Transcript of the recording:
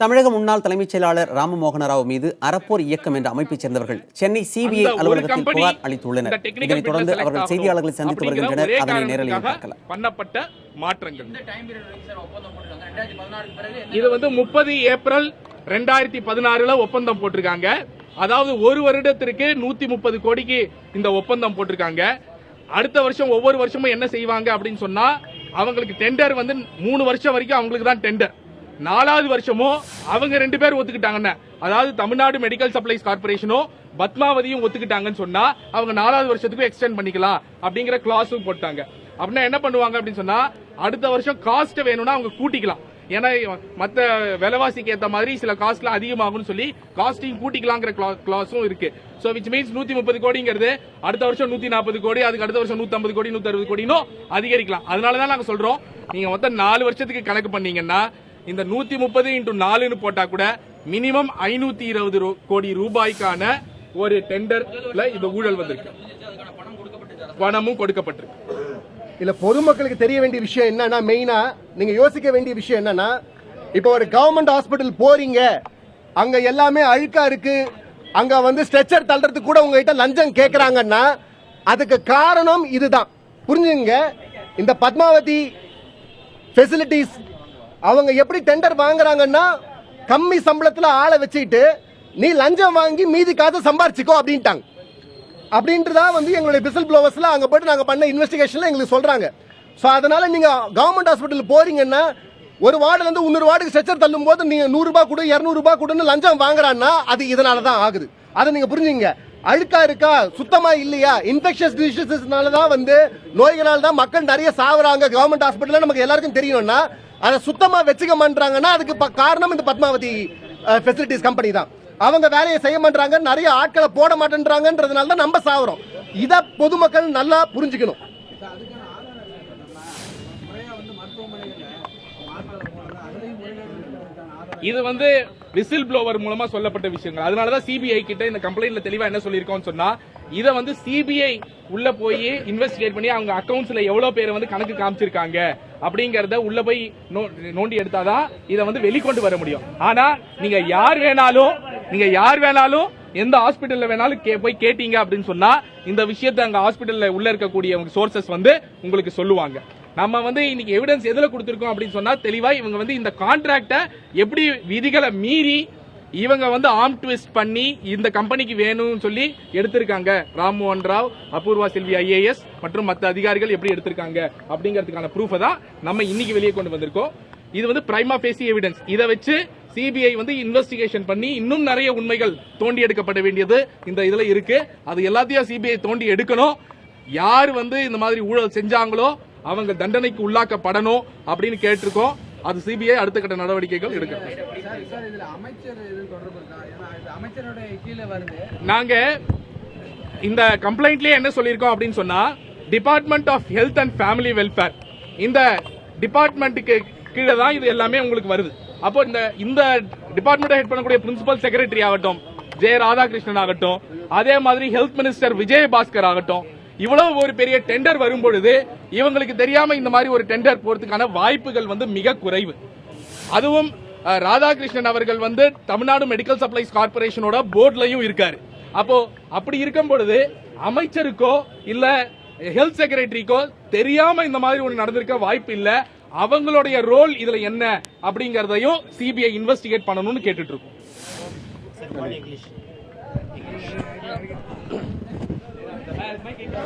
தமிழக முன்னாள் தலைமைச் செயலாளர் ராமமோகன ராவ் மீது அறப்போர் இயக்கம் என்ற அமைப்பைச் சேர்ந்தவர்கள் சென்னை சிபிஐ அலுவலகத்தில் புகார் அளித்துள்ளனர். இதனைத் தொடர்ந்து அவர்கள் செய்தியாளர்களை சந்தித்து வருகின்றனர். அதனை நேரலையில் பார்க்கலாம். பண்ணப்பட்ட மாற்றங்கள் இது 30 ஏப்ரல் 2016 ஒப்பந்தம் போட்டிருக்காங்க. அதாவது ஒரு வருடத்திற்கு 130 கோடிக்கு இந்த ஒப்பந்தம் போட்டிருக்காங்க. அடுத்த வருஷம் ஒவ்வொரு வருஷமும் என்ன செய்வாங்க அப்படின்னு சொன்னா, அவங்களுக்கு டெண்டர் 3 வருஷம் வரைக்கும் அவங்களுக்கு தான் டெண்டர். 4வது வருஷமும் அவங்க 2 பேர் ஒத்துக்கிட்டாங்கன்னு, அதாவது தமிழ்நாடு மெடிக்கல் சப்ளைஸ் கார்பரேஷனும் பத்மாவதியும் ஒத்துக்கிட்டாங்கன்னு சொன்னா அவங்க 4வது வருஷத்துக்கு எக்ஸ்டெண்ட் பண்ணிக்கலாம் அப்படிங்கிற கிளாஸும் போட்டாங்க. அப்படின்னா என்ன பண்ணுவாங்க அப்படின்னு சொன்னா, அடுத்த வருஷம் காஸ்ட் வேணும்னா அவங்க கூட்டிக்கலாம். ஏன்னா மற்ற விலைவாசிக்கு ஏற்ற மாதிரி சில காஸ்ட்லாம் அதிகமாகும்னு சொல்லி காஸ்டிங் கூட்டிக்கலாங்கிற கிளாஸும் இருக்கு. சோ விச் மீன்ஸ் 130 கோடிங்கிறது அடுத்த வருஷம் 140 கோடி, அதுக்கு அடுத்த வருஷம் 150 கோடி, 160 கோடினோ அதிகரிக்கலாம். அதனாலதான் நாங்க சொல்றோம், நீங்க மொத்தம் 4 வருஷத்துக்கு கணக்கு பண்ணீங்கன்னா இந்த 130 × 4 போட்டா கூட மினிமம் 520 கோடி ரூபாய்க்கான ஒரு டெண்டர்ல இந்த ஊழல் வந்திருக்கு, பணமும் கொடுக்கப்பட்டிருக்கு. இல்ல, பொதுமக்களுக்கு தெரிய வேண்டிய விஷயம் என்னன்னா, மெயினா நீங்க யோசிக்க வேண்டிய விஷயம் என்னன்னா, இப்போ ஒரு கவர்மெண்ட் ஹாஸ்பிட்டல் போறீங்க, அங்க எல்லாமே அழுக்கா இருக்கு, அங்க ஸ்ட்ரெச்சர் தள்ளுறதுக்கு கூட உங்ககிட்ட லஞ்சம் கேக்குறாங்கன்னா அதுக்கு காரணம் இதுதான். புரிஞ்சுங்க. இந்த பத்மாவதி ஃபெசிலிட்டிஸ் அவங்க எப்படி டெண்டர் வாங்குறாங்கன்னா, கம்மி சம்பளத்துல ஆளை வச்சுக்கிட்டு நீ லஞ்சம் வாங்கி மீதி காசை சம்பாரிச்சுக்கோ அப்படின்ட்டாங்க. அப்படின்றதா எங்களுடைய விசில் ப்ளோவர்ஸ்ல அங்க போயிட்டு நாங்க பண்ண இன்வெஸ்டிகேஷன்ல எங்களுக்கு சொல்றாங்க. சோ அதனால நீங்க கவர்மெண்ட் ஹாஸ்பிட்டல் போறீங்கன்னா, ஒரு வார்டுல இருந்து இன்னொரு வார்டுக்கு ஸ்ட்ரெச்சர் தள்ளும் போது நீங்க 100 ரூபாய் கொடு, 200 ரூபாய் கொடுன்னு லஞ்சம் வாங்குறான்னா அது இதனாலதான் ஆகுது. அதை நீங்க புரிஞ்சுங்க. அழுக்கா இருக்கா, சுத்தமா இல்லையா, இன்ஃபெக்ஷஸ் டிசீசஸ்னால தான் நோய்களால தான் மக்கள் நிறைய சாவுறாங்க கவர்மெண்ட் ஹாஸ்பிட்டல்ல நமக்கு எல்லாருக்கும் தெரியணும்னா, அதை சுத்தமா வச்சுக்க மாட்டாங்கன்னா அதுக்கு காரணம் இந்த பத்மாவதி ஃபெசிலிட்டிஸ் கம்பெனி தான். அவங்க வேலையை செய்ய மாட்டாங்க, நிறைய ஆட்களை போட மாட்டேன்றாங்கன்றதுனால தான் நம்ம சாவுறோம். இத பொதுமக்கள் நல்லா புரிஞ்சுக்கணும். இது விசில் ப்ளோவர் மூலமா சொல்லப்பட்ட விஷயங்கள். அதனாலதான் சிபிஐ கிட்ட இந்த கம்ப்ளைண்ட்ல தெளிவா என்ன சொல்லியிருக்கோம்னு சொன்னா, இத சிபிஐ உள்ள போய் இன்வெஸ்டிகேட் பண்ணி அவங்க அக்கவுண்ட்ஸ்ல எவ்வளவு பேர் கணக்கு காமிச்சிருக்காங்க அப்படிங்கறத உள்ள போய் நோண்டி எடுத்தாதான் இத வெளிக்கொண்டு வர முடியும். ஆனா நீங்க யார் வேணாலும் எந்த ஹாஸ்பிட்டல்ல வேணாலும் போய் கேட்டீங்க அப்படின்னு சொன்னா இந்த விஷயத்தை அங்க ஹாஸ்பிட்டல்ல உள்ள இருக்கக்கூடிய சோர்சஸ் உங்களுக்கு சொல்லுவாங்க. நம்ம இன்னைக்கு எவிடன்ஸ் எதுல கொடுத்திருக்கோம் அப்படின்னு சொன்னா, தெளிவா இவங்க இந்த கான்ட்ராக்ட எப்படி விதிகளை மீறி இவங்க ஆர்ம் ட்விஸ்ட் பண்ணி இந்த கம்பெனிக்கு வேணும்னு சொல்லி எடுத்திருக்காங்க. ராம்மோகன் ராவ், அபூர்வா செல்வி IAS மற்றும் மற்ற அதிகாரிகள் எப்படி எடுத்திருக்காங்க அப்படிங்கிறதுக்கான ப்ரூஃப் தான் நம்ம இன்னைக்கு வெளியே கொண்டு வந்திருக்கோம். இது பிரைமா ஃபேசி எவிடன்ஸ். இதை வச்சு சிபிஐ இன்வெஸ்டிகேஷன் பண்ணி இன்னும் நிறைய உண்மைகள் தோண்டி எடுக்கப்பட வேண்டியது இந்த இதுல இருக்கு. அது எல்லாத்தையும் சிபிஐ தோண்டி எடுக்கணும். யார் இந்த மாதிரி ஊழல் செஞ்சாங்களோ அவங்க தண்டனைக்கு உள்ளாக்கப்படணும் அப்படின்னு கேட்டிருக்கோம். அது சிபிஐ அடுத்த கட்ட நடவடிக்கைகள் எடுக்க. நாங்க இந்த கம்ப்ளைண்ட்லயே என்ன சொல்லியிருக்கோம் அப்படின்னு சொன்னா, department of health and family welfare, இந்த டிபார்ட்மெண்ட்டுக்கு கீழே தான் இது எல்லாமே உங்களுக்கு வருது. அப்போ இந்த டிபார்ட்மெண்ட் ஹெட் பண்ணக்கூடிய பிரின்சிபல் செக்ரட்டரி ஆகட்டும், ஜெய ராதாகிருஷ்ணன் ஆகட்டும், அதே மாதிரி ஹெல்த் மினிஸ்டர் விஜயபாஸ்கர் ஆகட்டும், இவ்வளவு ஒரு பெரிய டெண்டர் வரும்பொழுது இவங்களுக்கு தெரியாம இந்த மாதிரி ஒரு டெண்டர் போறதுக்கான வாய்ப்புகள் மிக குறைவு. அதுவும் ராதாகிருஷ்ணன் அவர்கள் தமிழ்நாடு மெடிக்கல் சப்ளைஸ் கார்பரேஷனோட போர்ட்லயும் இருக்காரு. அப்போ அப்படி இருக்கும் பொழுது அமைச்சருக்கோ இல்ல ஹெல்த் செக்ரட்டரிக்கோ தெரியாம இந்த மாதிரி ஒன்று நடந்திருக்க வாய்ப்பு இல்ல. அவங்களுடைய ரோல் இதுல என்ன அப்படிங்கறதையும் சிபிஐ இன்வெஸ்டிகேட் பண்ணணும்னு கேட்டுட்டு இருக்கோம். Make it